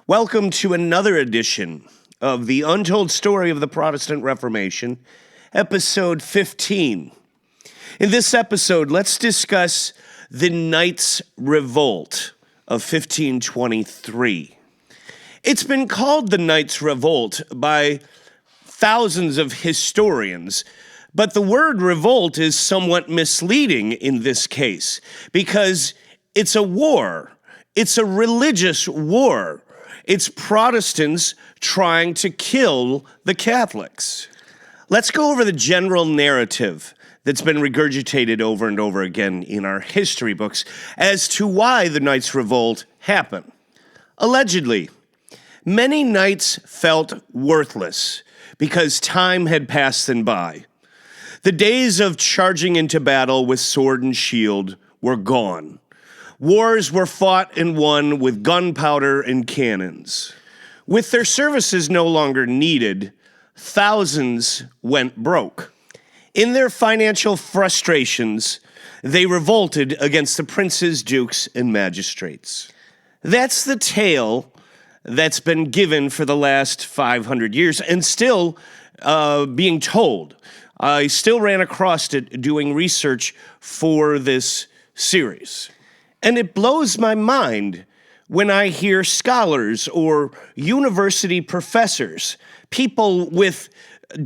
Welcome to another edition of the Untold Story of the Protestant Reformation, episode 15. In this episode, let's discuss the Knights Revolt of 1523. It's been called the Knights Revolt by thousands of historians, but the word revolt is somewhat misleading in this case because it's a war. It's a religious war. It's Protestants trying to kill the Catholics. Let's go over the general narrative that's been regurgitated over and over again in our history books as to why the Knights Revolt happened. Allegedly, many knights felt worthless because time had passed them by. The days of charging into battle with sword and shield were gone. Wars were fought and won with gunpowder and cannons. With their services no longer needed, thousands went broke. In their financial frustrations, they revolted against the princes, dukes, and magistrates. That's the tale that's been given for the last 500 years and still being told. I still ran across it doing research for this series. And it blows my mind when I hear scholars or university professors, people with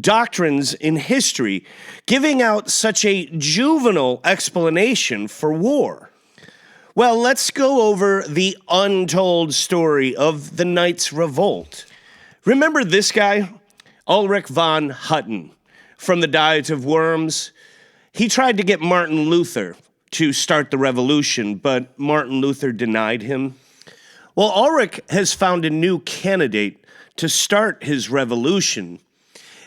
doctrines in history, giving out such a juvenile explanation for war. Well, let's go over the untold story of the Knights Revolt. Remember this guy, Ulrich von Hutten, from the Diet of Worms? He tried to get Martin Luther to start the revolution, but Martin Luther denied him. Well, Ulrich has found a new candidate to start his revolution,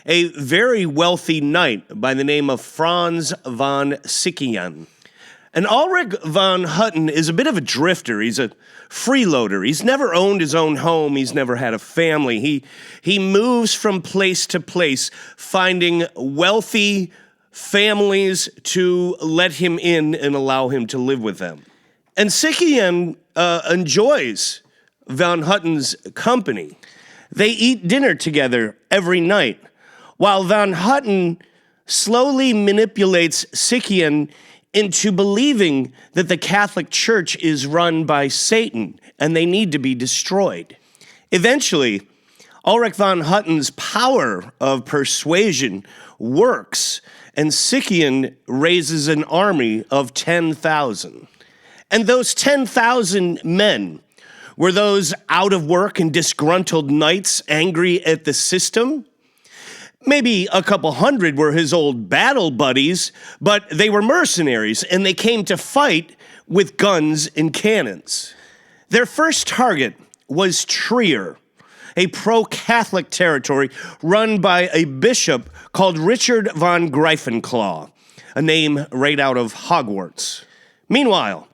a very wealthy knight by the name of Franz von Sickingen. And Ulrich von Hutten is a bit of a drifter. He's a freeloader. He's never owned his own home. He's never had a family. He moves from place to place, finding wealthy families to let him in and allow him to live with them. And Sickingen enjoys von Hutten's company. They eat dinner together every night, while von Hutten slowly manipulates Sickingen into believing that the Catholic Church is run by Satan and they need to be destroyed. Eventually, Ulrich von Hutten's power of persuasion works, and Sickingen raises an army of 10,000. And those 10,000 men were those out of work and disgruntled knights angry at the system. Maybe a couple hundred were his old battle buddies, but they were mercenaries, and they came to fight with guns and cannons. Their first target was Trier, a pro-Catholic territory run by a bishop called Richard von Greifenclaw, a name right out of Hogwarts. Meanwhile,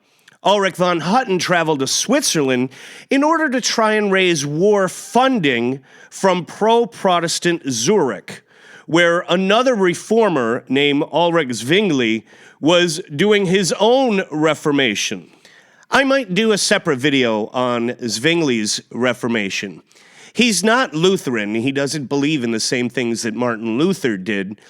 Ulrich von Hutten traveled to Switzerland in order to try and raise war funding from pro-Protestant Zurich, where another reformer named Ulrich Zwingli was doing his own reformation. I might do a separate video on Zwingli's reformation. He's not Lutheran. He doesn't believe in the same things that Martin Luther did,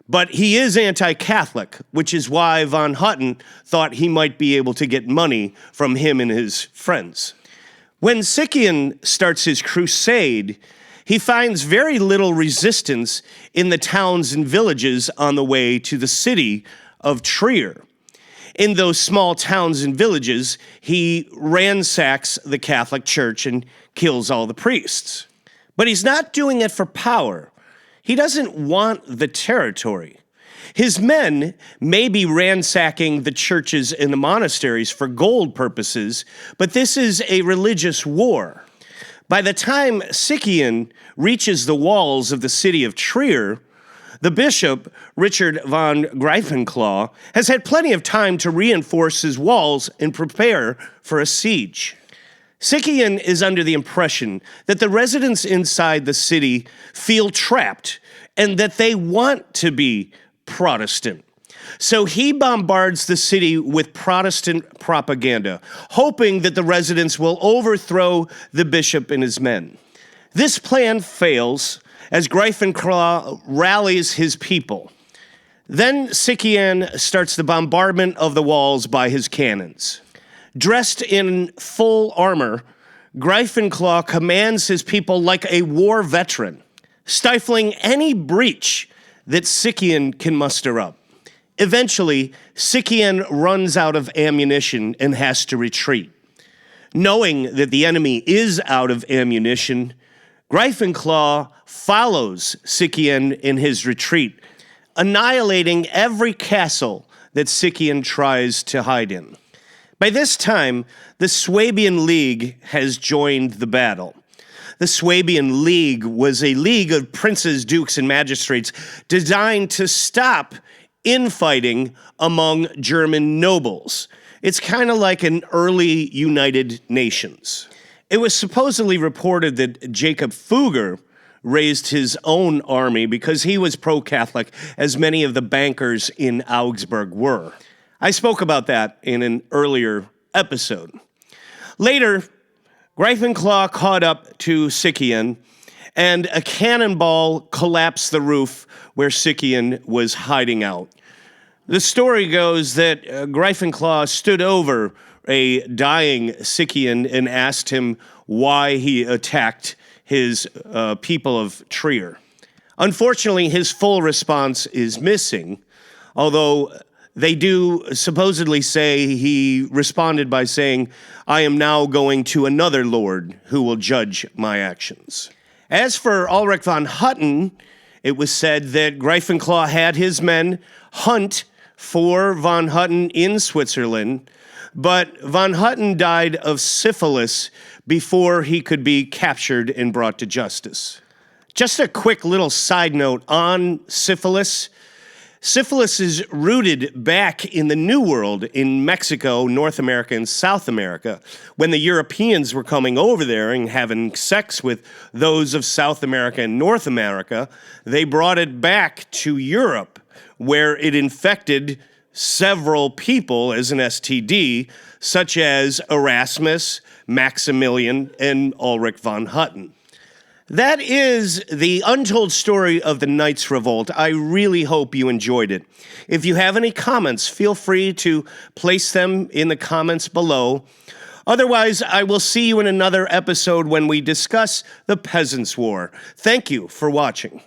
but he is anti-Catholic, which is why von Hutten thought he might be able to get money from him and his friends. When Sickingen starts his crusade, he finds very little resistance in the towns and villages on the way to the city of Trier. In those small towns and villages, he ransacks the Catholic Church and kills all the priests. But he's not doing it for power. He doesn't want the territory. His men may be ransacking the churches and the monasteries for gold purposes, but this is a religious war. By the time Sickingen reaches the walls of the city of Trier, the bishop, Richard von Greifenclaw, has had plenty of time to reinforce his walls and prepare for a siege. Sickingen is under the impression that the residents inside the city feel trapped and that they want to be Protestant. So he bombards the city with Protestant propaganda, hoping that the residents will overthrow the bishop and his men. This plan fails as Greifenclaw rallies his people. Then Sikian starts the bombardment of the walls by his cannons. Dressed in full armor, Greifenclaw commands his people like a war veteran, stifling any breach that Sikian can muster up. Eventually, Sikian runs out of ammunition and has to retreat. Knowing that the enemy is out of ammunition, Greifenclaw follows Sikian in his retreat, annihilating every castle that Sikian tries to hide in. By this time, the Swabian League has joined the battle. The Swabian League was a league of princes, dukes, and magistrates designed to stop infighting among German nobles. It's kind of like an early United Nations. It was supposedly reported that Jacob Fugger raised his own army because he was pro-Catholic, as many of the bankers in Augsburg were. I spoke about that in an earlier episode. Later, Greifenclaw caught up to Sikian, and a cannonball collapsed the roof where Sikian was hiding out. The story goes that Greifenclaw stood over a dying Sikian and asked him why he attacked his people of Trier. Unfortunately, his full response is missing, although they do supposedly say he responded by saying, "I am now going to another lord who will judge my actions." As for Ulrich von Hutten, it was said that Greifenclaw had his men hunt for von Hutten in Switzerland, but von Hutten died of syphilis before he could be captured and brought to justice. Just a quick little side note on syphilis. Syphilis is rooted back in the New World in Mexico, North America, and South America. When the Europeans were coming over there and having sex with those of South America and North America, they brought it back to Europe, where it infected several people as an STD, such as Erasmus, Maximilian, and Ulrich von Hutten. That is the untold story of the Knights Revolt. I really hope you enjoyed it. If you have any comments, feel free to place them in the comments below. Otherwise, I will see you in another episode when we discuss the Peasants' War. Thank you for watching.